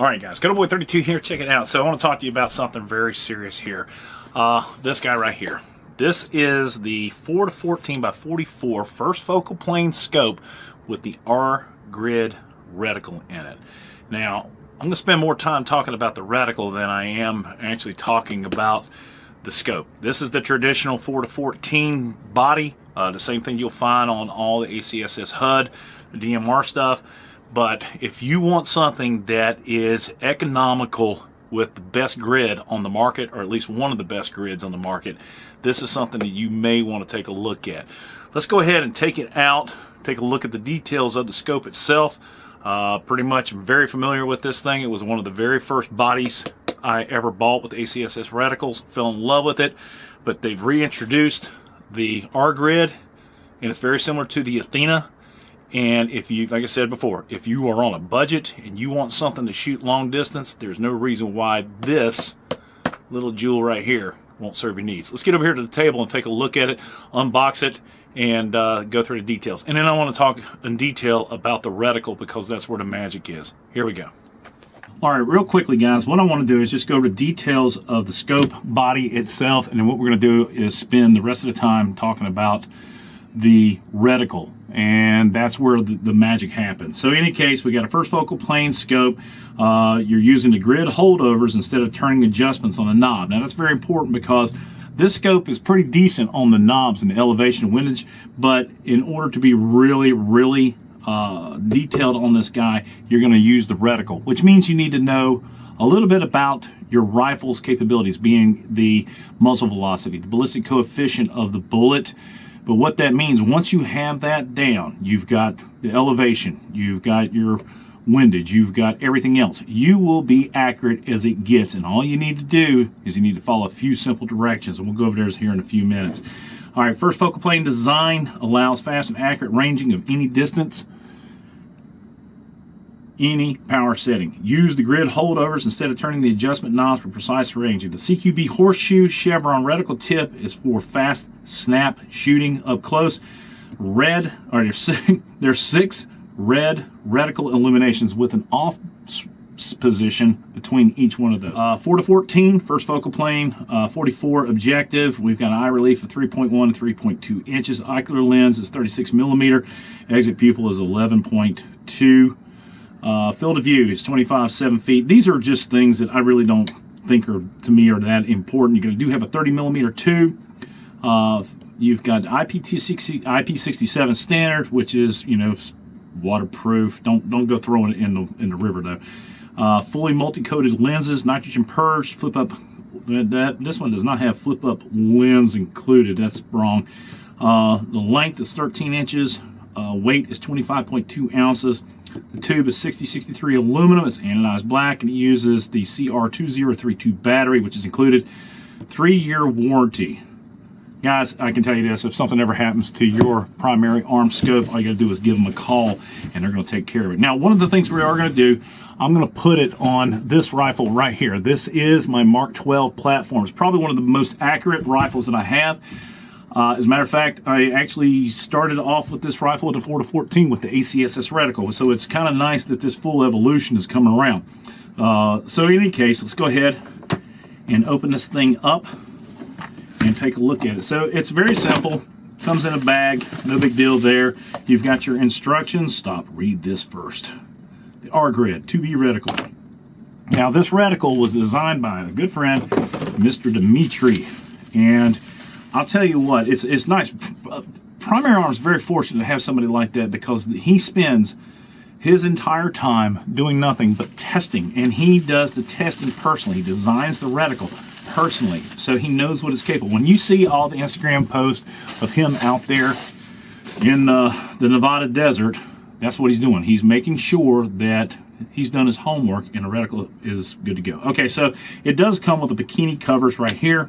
Alright guys, Good Old Boy 32 here, check it out. So I want to talk to you about something very serious here. This guy right here. This is the 4-14x44 first focal plane scope with the RGrid reticle in it. Now, I'm going to spend more time talking about the reticle than I am actually talking about the scope. This is the traditional 4-14 body, the same thing you'll find on all the ACSS HUD, the DMR stuff. But if you want something that is economical with the best grid on the market, or at least one of the best grids on the market, this is something that you may want to take a look at. Let's go ahead and take it out, take a look at the details of the scope itself. Pretty much I'm very familiar with this thing. It was one of the very first bodies I ever bought with ACSS reticles. Fell in love with it, but they've reintroduced the RGrid, and it's very similar to the Athena. And if you, like I said before, if you are on a budget and you want something to shoot long distance, there's no reason why this little jewel right here won't serve your needs. Let's get over here to the table and take a look at it, unbox it, and go through the details. And then I want to talk in detail about the reticle because that's where the magic is. Here we go. All right, real quickly, guys, what I want to do is just go over the details of the scope body itself, and then what we're going to do is spend the rest of the time talking about the reticle, and that's where the magic happens. So in any case, we got a first focal plane scope. You're using the grid holdovers instead of turning adjustments on a knob. Now that's very important because this scope is pretty decent on the knobs and the elevation and windage, but in order to be really detailed on this guy, you're going to use the reticle, which means you need to know a little bit about your rifle's capabilities, being the muzzle velocity, the ballistic coefficient of the bullet. But what that means, once you have that down, you've got the elevation, you've got your windage, you've got everything else. You will be accurate as it gets, and all you need to do is you need to follow a few simple directions, and we'll go over those here in a few minutes. All right, first focal plane design allows fast and accurate ranging of any distance, any power setting. Use the grid holdovers instead of turning the adjustment knobs for precise ranging. The CQB horseshoe chevron reticle tip is for fast snap shooting up close. There's six red reticle illuminations with an off position between each one of those. 4-14, first focal plane, 44 objective. We've got an eye relief of 3.1 and 3.2 inches. Ocular lens is 36 millimeter. Exit pupil is 11.2. Field of view is 7 feet. These are just things that I really don't think are, to me, are that important. You do have a 30 millimeter tube. You've got IP67 standard, which is, you know, waterproof. Don't go throwing it in the river though. Fully multi-coated lenses, nitrogen purged, flip up. This one does not have flip up lens included. That's wrong. The length is 13 inches. Weight is 25.2 ounces. The tube is 6063 aluminum. It's anodized black, and it uses the CR2032 battery, which is included. 3-year warranty. Guys, I can tell you this, if something ever happens to your primary arm scope, all you got to do is give them a call, and they're going to take care of it. Now, one of the things we are going to do, I'm going to put it on this rifle right here. This is my Mark 12 platform. It's probably one of the most accurate rifles that I have. As a matter of fact, I actually started off with this rifle at the 4-14 with the ACSS reticle, so it's kind of nice that this full evolution is coming around. So in any case, let's go ahead and open this thing up and take a look at it. So it's very simple. Comes in a bag, no big deal there. You've got your instructions. Stop, read this first. The RGrid 2B reticle. Now this reticle was designed by a good friend, Mr. Dimitri, and I'll tell you what, it's nice. Primary Arms is very fortunate to have somebody like that because he spends his entire time doing nothing but testing, and he does the testing personally. He designs the reticle personally, so he knows what it's capable. When you see all the Instagram posts of him out there in the Nevada desert, that's what he's doing. He's making sure that he's done his homework and the reticle is good to go. Okay, so it does come with the bikini covers right here.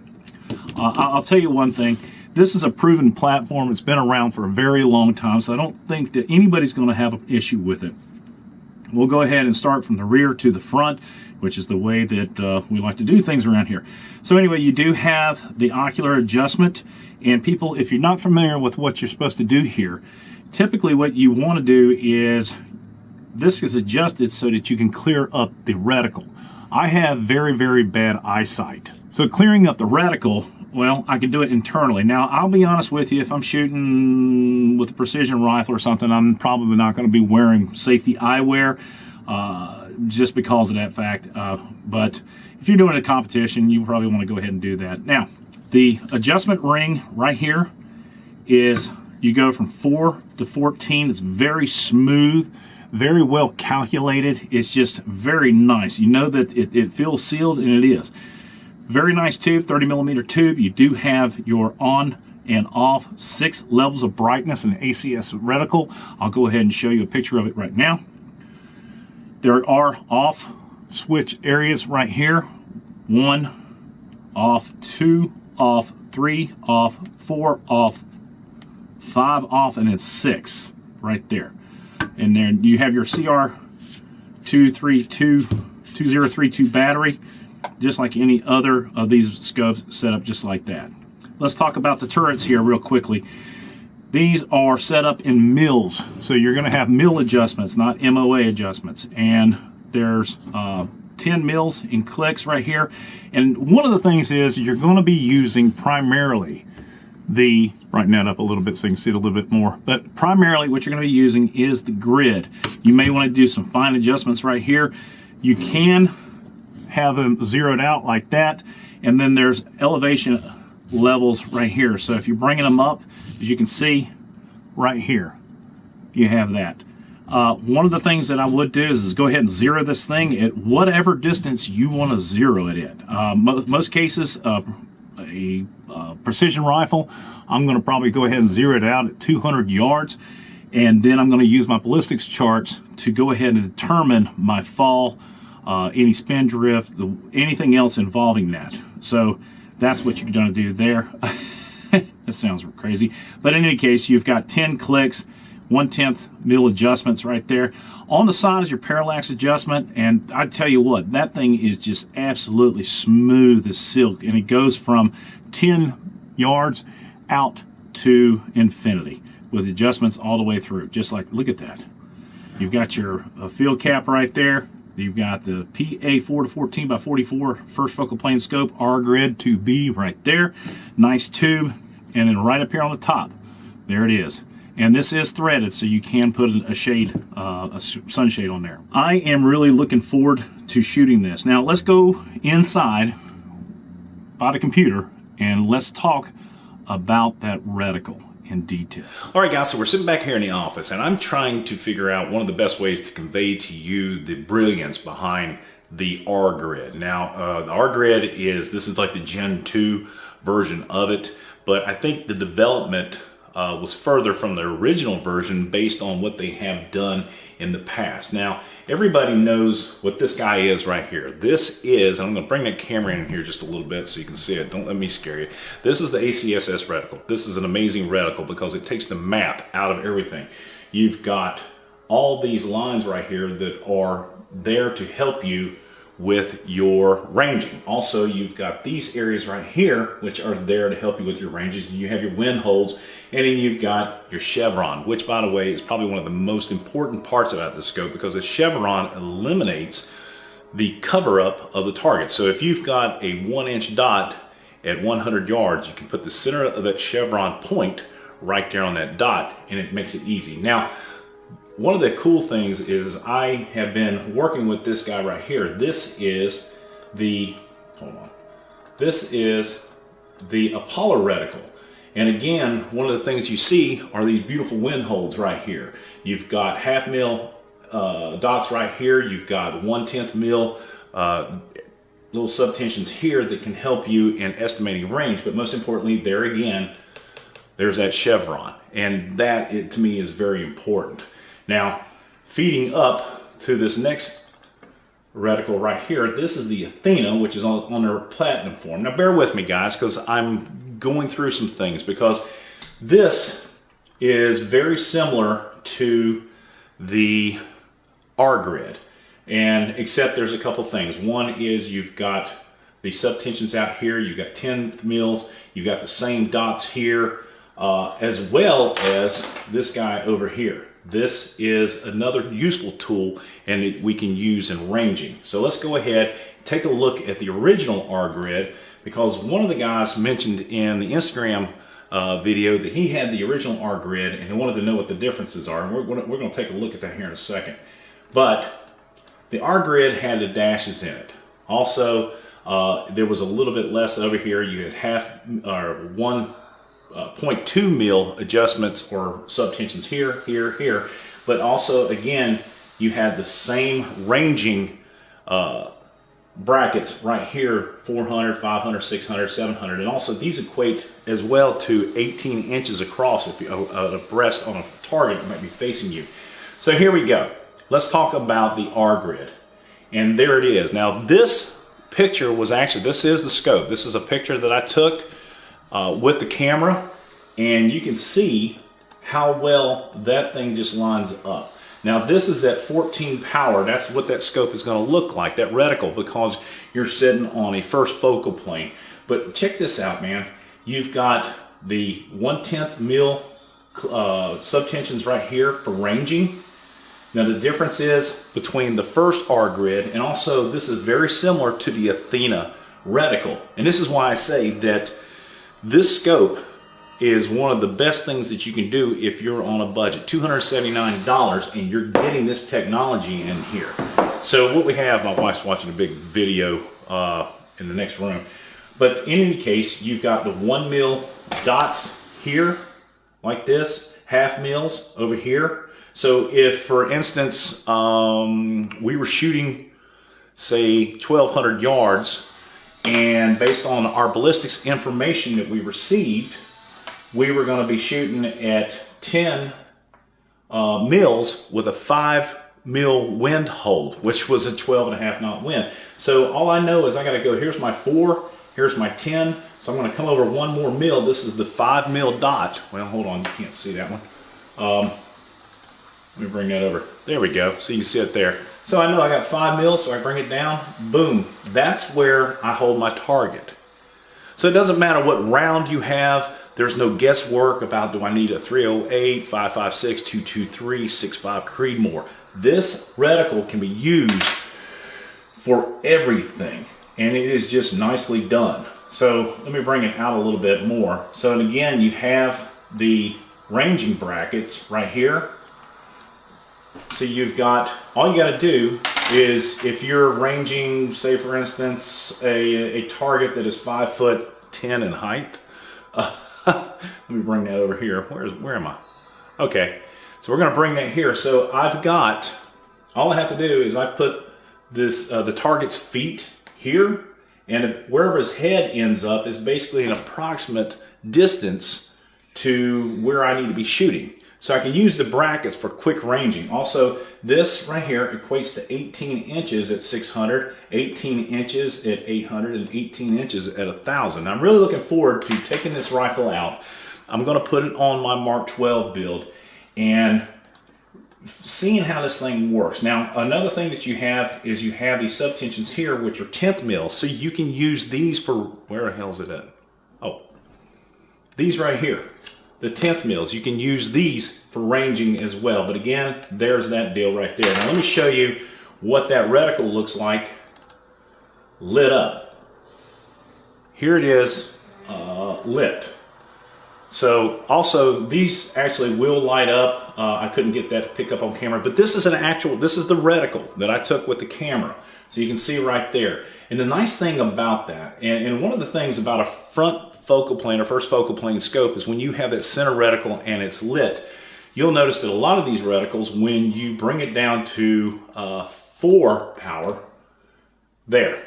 I'll tell you one thing. This is a proven platform. It's been around for a very long time, so I don't think that anybody's going to have an issue with it. We'll go ahead and start from the rear to the front, which is the way that we like to do things around here. So anyway, you do have the ocular adjustment, and people, if you're not familiar with what you're supposed to do here, typically what you want to do is this is adjusted so that you can clear up the reticle. I have very, very bad eyesight. So clearing up the reticle, well, I can do it internally. Now, I'll be honest with you, if I'm shooting with a precision rifle or something, I'm probably not going to be wearing safety eyewear just because of that fact. But if you're doing a competition, you probably want to go ahead and do that. Now, the adjustment ring right here is you go from 4 to 14. It's very smooth, very well calculated. It's just very nice. You know that it feels sealed, and it is. Very nice tube, 30mm tube. You do have your on and off 6 levels of brightness in the ACS reticle. I'll go ahead and show you a picture of it right now. There are off switch areas right here. 1 off, 2 off, 3 off, 4 off, 5 off, and then 6 right there. And then you have your CR2032 battery, just like any other of these scopes, set up just like that. Let's talk about the turrets here real quickly. These are set up in mils, so you're going to have mil adjustments, not MOA adjustments. And there's 10 mils in clicks right here. And one of the things is you're going to be using primarily the, brighten that up a little bit so you can see it a little bit more, but primarily what you're going to be using is the grid. You may want to do some fine adjustments right here. You can have them zeroed out like that, and then there's elevation levels right here. So if you're bringing them up, as you can see right here, you have that. One of the things that I would do is go ahead and zero this thing at whatever distance you want to zero it at. Most cases, a precision rifle, I'm going to probably go ahead and zero it out at 200 yards, and then I'm going to use my ballistics charts to go ahead and determine my fall, any spin drift, anything else involving that. So that's what you're going to do there. That sounds crazy, but in any case, you've got 10 clicks, 1/10 mil adjustments right there. On the side is your parallax adjustment, and I tell you what, that thing is just absolutely smooth as silk, and it goes from 10 yards out to infinity with adjustments all the way through. Just like, look at that. You've got your field cap right there. You've got the PA 4-14x44 first focal plane scope, RGrid 2B right there. Nice tube, and then right up here on the top, there it is. And this is threaded, so you can put a shade, a sunshade on there. I am really looking forward to shooting this. Now let's go inside by the computer and let's talk about that reticle in detail. All right, guys, so we're sitting back here in the office, and I'm trying to figure out one of the best ways to convey to you the brilliance behind the RGrid. Now, the RGrid this is like the Gen 2 version of it, but I think the development was further from the original version based on what they have done in the past. Now, everybody knows what this guy is right here. This is, and I'm going to bring that camera in here just a little bit so you can see it. Don't let me scare you. This is the ACSS reticle. This is an amazing reticle because it takes the math out of everything. You've got all these lines right here that are there to help you with your ranging. Also, you've got these areas right here which are there to help you with your ranges. You have your wind holes, and then you've got your chevron, which, by the way, is probably one of the most important parts about the scope because the chevron eliminates the cover up of the target. So if you've got a 1-inch dot at 100 yards, you can put the center of that chevron point right there on that dot, and it makes it easy. Now, one of the cool things is I have been working with this guy right here. This is the, this is the Apollo reticle. And again, one of the things you see are these beautiful wind holes right here. You've got 1/2 mil dots right here. You've got 1/10 mil little subtensions here that can help you in estimating range. But most importantly, there again, there's that chevron. And that, to me, is very important. Now, feeding up to this next reticle right here, this is the Athena, which is on their platinum form. Now, bear with me, guys, because I'm going through some things, because this is very similar to the RGrid, and except there's a couple things. One is you've got the subtensions out here, you've got 10 mils, you've got the same dots here, as well as this guy over here. this is another useful tool and we can use in ranging. So let's go ahead, take a look at the original RGrid, because one of the guys mentioned in the Instagram video that he had the original RGrid and he wanted to know what the differences are. And we're going to take a look at that here in a second. But the RGrid had the dashes in it. Also, there was a little bit less over here. You had 1.2 mil adjustments or subtensions here, here, here. But also, again, you had the same ranging brackets right here, 400, 500, 600, 700. And also these equate as well to 18 inches across if you abreast on a target that might be facing you. So here we go. Let's talk about the RGrid. And there it is. Now this picture was actually, this is the scope. This is a picture that I took with the camera, and you can see how well that thing just lines up. Now this is at 14 power. That's what that scope is going to look like, that reticle, because you're sitting on a first focal plane. But check this out, man. You've got the 1/10 mil subtensions right here for ranging. Now the difference is between the first RGrid and also this is very similar to the Athena reticle. And this is why I say that this scope is one of the best things that you can do if you're on a budget. $279, and you're getting this technology in here. So what we have, my wife's watching a big video in the next room. But in any case, you've got the 1 mil dots here, like this, half mils over here. So if, for instance, we were shooting, say, 1,200 yards, and based on our ballistics information that we received, we were going to be shooting at 10 mils with a 5 mil wind hold, which was a 12.5 knot wind. So all I know is I got to go, here's my 4, here's my 10, so I'm going to come over 1 more mil. This is the 5 mil dot. Well, hold on, you can't see that one. Let me bring that over. There we go, so you can see it there. So I know I got 5 mils, so I bring it down, boom. That's where I hold my target. So it doesn't matter what round you have. There's no guesswork about, do I need a 308, 5.56, 223, 6.5 Creedmoor. This reticle can be used for everything, and it is just nicely done. So let me bring it out a little bit more. So, and again, you have the ranging brackets right here. So you've got, all you got to do is, if you're ranging, say for instance, a target that is 5'10" in height. Let me bring that over here. Where am I? Okay, so we're going to bring that here. So I've got, all I have to do is I put this the target's feet here, and wherever his head ends up is basically an approximate distance to where I need to be shooting. So I can use the brackets for quick ranging. Also, this right here equates to 18 inches at 600, 18 inches at 800, and 18 inches at 1,000. I'm really looking forward to taking this rifle out. I'm going to put it on my Mark 12 build and seeing how this thing works. Now, another thing that you have is you have these subtensions here, which are 10th mils. So you can use these for, where the hell is it at? Oh, these right here. The 10th mils, you can use these for ranging as well. But again, there's that deal right there. Now let me show you what that reticle looks like lit up. Here it is lit. So also these actually will light up. I couldn't get that to pick up on camera, but this is this is the reticle that I took with the camera. So you can see right there. And the nice thing about that, and one of the things about a front focal plane or first focal plane scope, is when you have that center reticle and it's lit, you'll notice that a lot of these reticles, when you bring it down to 4 power, there,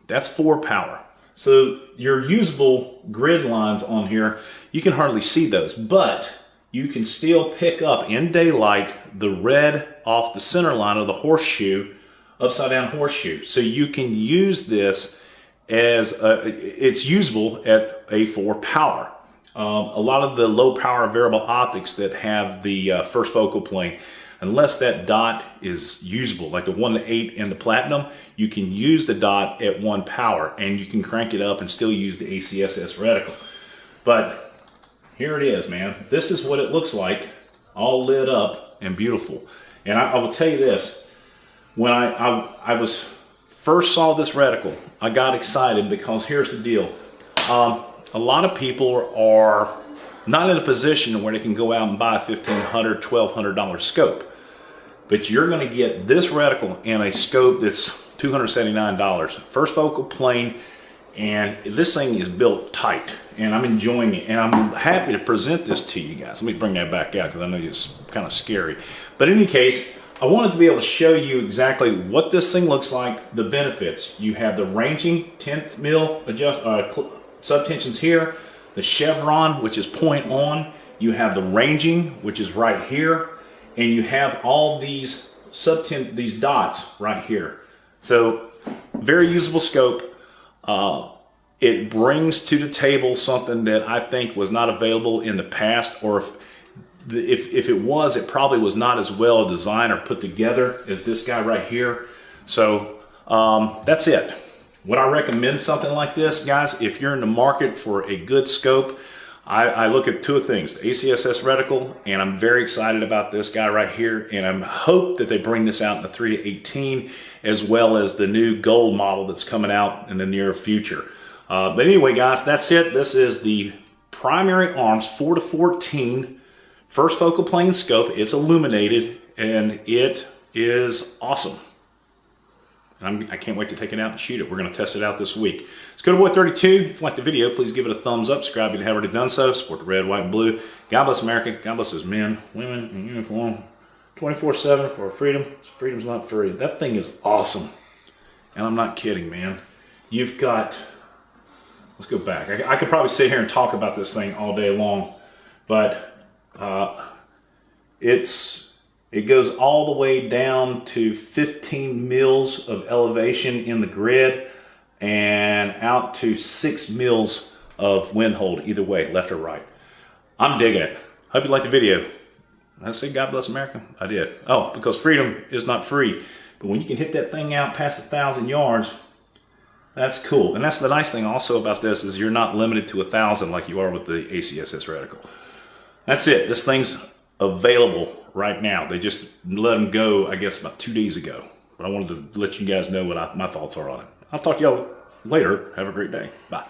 that's 4 power. So your usable grid lines on here, you can hardly see those, but you can still pick up in daylight the red off the center line of the horseshoe, upside down horseshoe. So you can use this as it's usable at a 4 power. A lot of the low power variable optics that have the first focal plane, unless that dot is usable, like the 1-8 and the platinum, you can use the dot at 1 power and you can crank it up and still use the ACSS reticle. But here it is, man. This is what it looks like, all lit up and beautiful. And I will tell you this, when I was first saw this reticle, I got excited because here's the deal. A lot of people are not in a position where they can go out and buy a $1,500, $1,200 scope. But you're going to get this reticle in a scope that's $279. First focal plane, and this thing is built tight. And I'm enjoying it. And I'm happy to present this to you guys. Let me bring that back out because I know it's kind of scary. But in any case, I wanted to be able to show you exactly what this thing looks like, the benefits. You have the ranging 10th mil subtensions here, the chevron, which is point on. You have the ranging, which is right here, and you have all these these dots right here. So very usable scope. It brings to the table something that I think was not available in the past, or if it was, it probably was not as well designed or put together as this guy right here. So that's it. Would I recommend something like this, guys? If you're in the market for a good scope, I look at two things, the ACSS reticle, and I'm very excited about this guy right here, and I hope that they bring this out in the 3-18, as well as the new gold model that's coming out in the near future. But anyway, guys, that's it. This is the Primary Arms 4-14 first focal plane scope. It's illuminated, and it is awesome. I can't wait to take it out and shoot it. We're going to test it out this week. It's Good Boy 32. If you like the video, please give it a thumbs up. Subscribe if you haven't already done so. Support the red, white, and blue. God bless America. God bless his men, women in uniform. 24/7 for our freedom. Freedom's not free. That thing is awesome. And I'm not kidding, man. You've got... Let's go back. I could probably sit here and talk about this thing all day long. But it goes all the way down to 15 mils of elevation in the grid and out to 6 mils of wind hold either way, left or right. I'm digging it. Hope you liked the video. I say God bless America? I did. Oh, because freedom is not free. But when you can hit that thing out past 1,000 yards, that's cool. And that's the nice thing also about this is you're not limited to 1,000 like you are with the ACSS reticle. That's it. This thing's available right now. They just let them go, I guess, about 2 days ago. But I wanted to let you guys know what my thoughts are on it. I'll talk to y'all later. Have a great day. Bye.